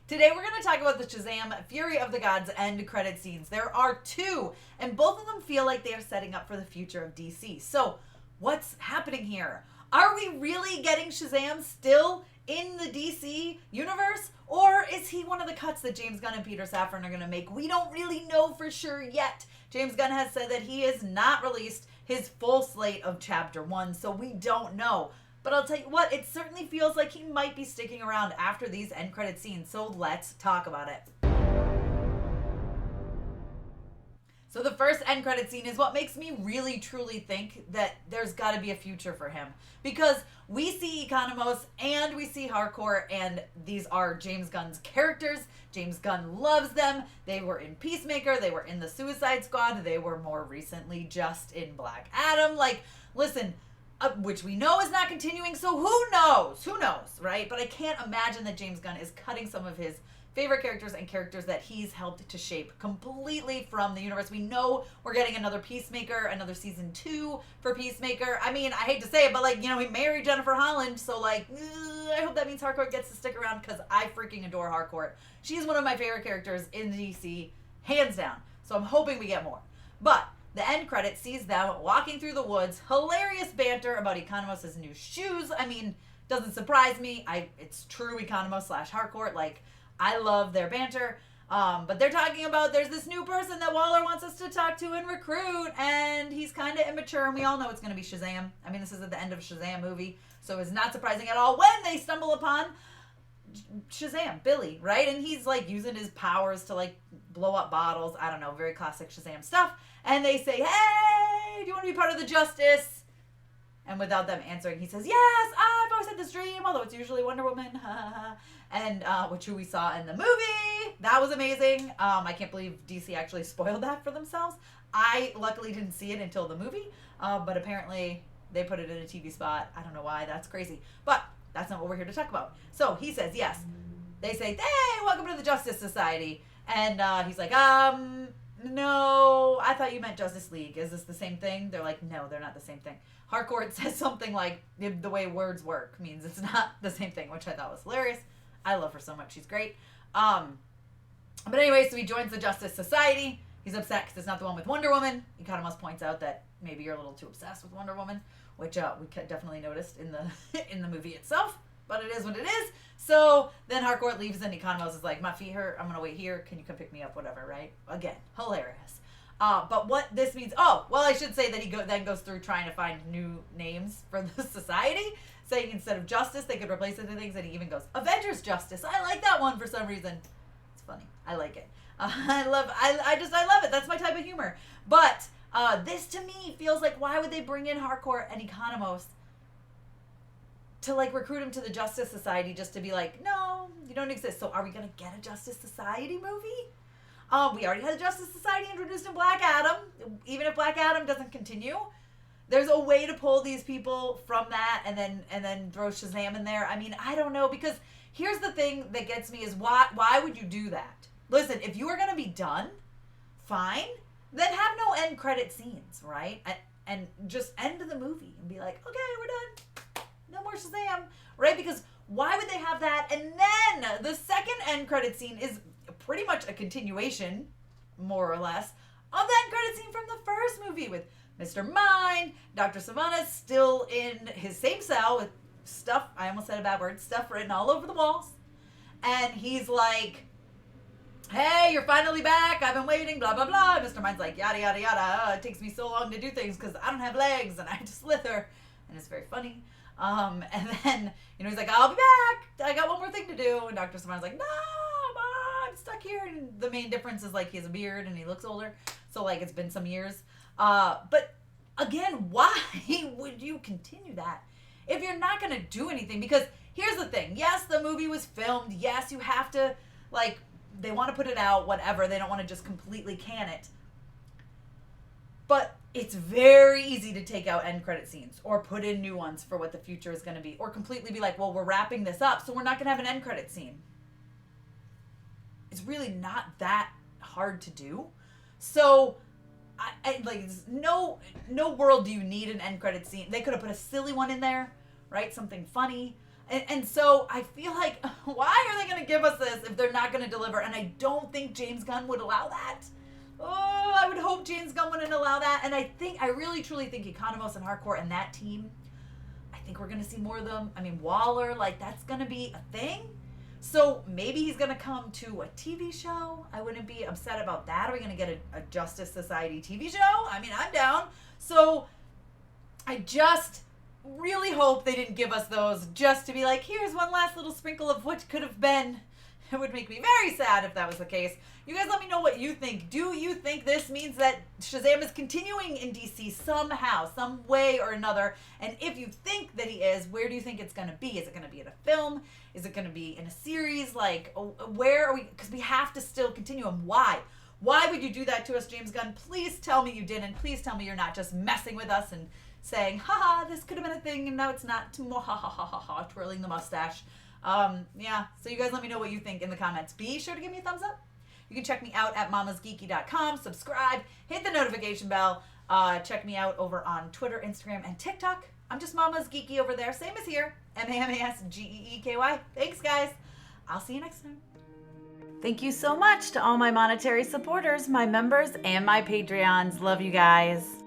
Today we're going to talk about the Shazam Fury of the Gods end credit scenes. There are two, and both of them feel like they are setting up for the future of DC. So, what's happening here? Are we really getting Shazam still in the DC universe? Or is he one of the cuts that James Gunn and Peter Safran are going to make? We don't really know for sure yet. James Gunn has said that he has not released his full slate of Chapter 1, so we don't know. But I'll tell you what, it certainly feels like he might be sticking around after these end credit scenes, so let's talk about it. So the first end credit scene is what makes me really truly think that there's got to be a future for him. Because we see Economos and we see Harcourt, and these are James Gunn's characters. James Gunn loves them. They were in Peacemaker, they were in the Suicide Squad, they were more recently just in Black Adam. Like, listen, which we know is not continuing, so who knows, right? But I can't imagine that James Gunn is cutting some of his favorite characters and characters that he's helped to shape completely from the universe. We know we're getting another Peacemaker, another season 2 for Peacemaker. I mean, I hate to say it, but like, you know, he married Jennifer Holland, so like, I hope that means Harcourt gets to stick around because I freaking adore Harcourt. She's one of my favorite characters in DC, hands down. So I'm hoping we get more. But the end credit sees them walking through the woods. Hilarious banter about Economos' new shoes. I mean, doesn't surprise me. It's true Economos / Harcourt. Like, I love their banter. But they're talking about there's this new person that Waller wants us to talk to and recruit, and he's kind of immature, and we all know it's going to be Shazam. I mean, this is at the end of a Shazam movie, so it's not surprising at all when they stumble upon Shazam, Billy, right? And he's like using his powers to like blow up bottles. I don't know, very classic Shazam stuff. And they say, hey, do you want to be part of the Justice? And without them answering, he says, yes, I've always had this dream, although it's usually Wonder Woman. And which we saw in the movie. That was amazing. I can't believe DC actually spoiled that for themselves. I luckily didn't see it until the movie, but apparently they put it in a TV spot. I don't know why. That's crazy. But that's not what we're here to talk about. So he says, yes. They say, hey, welcome to the Justice Society. And he's like, no, I thought you meant Justice League. Is this the same thing? They're like, no, they're not the same thing. Harcourt says something like, the way words work means it's not the same thing, which I thought was hilarious. I love her so much. She's great. But anyway, so he joins the Justice Society. He's upset because it's not the one with Wonder Woman. Economos points out that maybe you're a little too obsessed with Wonder Woman, which we definitely noticed in the in the movie itself. But it is what it is. So then Harcourt leaves and Economos is like, my feet hurt. I'm going to wait here. Can you come pick me up? Whatever, right? Again, hilarious. But what this means... Oh, well, I should say that he then goes through trying to find new names for the society. Saying instead of Justice, they could replace it with things. And he even goes, Avengers Justice. I like that one for some reason. It's funny. I like it. I love it. That's my type of humor. But this, to me, feels like, why would they bring in Harcourt and Economos to like recruit him to the Justice Society just to be like, no, you don't exist. So are we going to get a Justice Society movie? We already had the Justice Society introduced in Black Adam. Even if Black Adam doesn't continue, there's a way to pull these people from that and then throw Shazam in there. I mean, I don't know, because here's the thing that gets me is why would you do that? Listen, if you are going to be done, fine, then have no end credit scenes, right? And just end the movie and be like, okay, we're done. No more Shazam, right? Because why would they have that? And then the second end credit scene is pretty much a continuation, more or less, of the end credit scene from the first movie with Mr. Mind. Dr. Savannah's still in his same cell with stuff, I almost said a bad word, stuff written all over the walls. And he's like, hey, you're finally back. I've been waiting, blah, blah, blah. Mr. Mind's like, yada, yada, yada. It takes me so long to do things because I don't have legs and I just slither. And it's very funny. And then, he's like, I'll be back. I got one more thing to do. And Dr. Savannah's like, no, I'm stuck here. And the main difference is like he has a beard and he looks older. So like it's been some years. But again, why would you continue that if you're not going to do anything? Because here's the thing. Yes, the movie was filmed. Yes, you have to, like, they want to put it out, whatever. They don't want to just completely can it. But it's very easy to take out end credit scenes or put in new ones for what the future is going to be, or completely be like, well, we're wrapping this up, so we're not going to have an end credit scene. It's really not that hard to do. So I like, no world do you need an end credit scene. They could have put a silly one in there, right? Something funny. And so I feel like, why are they going to give us this if they're not going to deliver? And I don't think James Gunn would allow that. Oh, I would hope James Gunn wouldn't allow that. And I really, truly think Economos and Hardcore and that team, I think we're going to see more of them. I mean, Waller, like, that's going to be a thing. So maybe he's going to come to a TV show. I wouldn't be upset about that. Are we going to get a Justice Society TV show? I mean, I'm down. So I just really hope they didn't give us those just to be like, here's one last little sprinkle of what could have been. It would make me very sad if that was the case. You guys let me know what you think. Do you think this means that Shazam is continuing in DC somehow, some way or another? And if you think that he is, where do you think it's going to be? Is it going to be in a film? Is it going to be in a series? Like, where are we? Because we have to still continue. And why? Why would you do that to us, James Gunn? Please tell me you didn't. Please tell me you're not just messing with us and saying, haha, this could have been a thing and now it's not. Ha ha ha ha ha, twirling the mustache. Yeah, so you guys let me know what you think in the comments. Be sure to give me a thumbs up. You can check me out at MamasGeeky.com. Subscribe, hit the notification bell. Check me out over on Twitter, Instagram, and TikTok. I'm just Mama's Geeky over there. Same as here. MamasGeeky. Thanks, guys. I'll see you next time. Thank you so much to all my monetary supporters, my members, and my Patreons. Love you guys.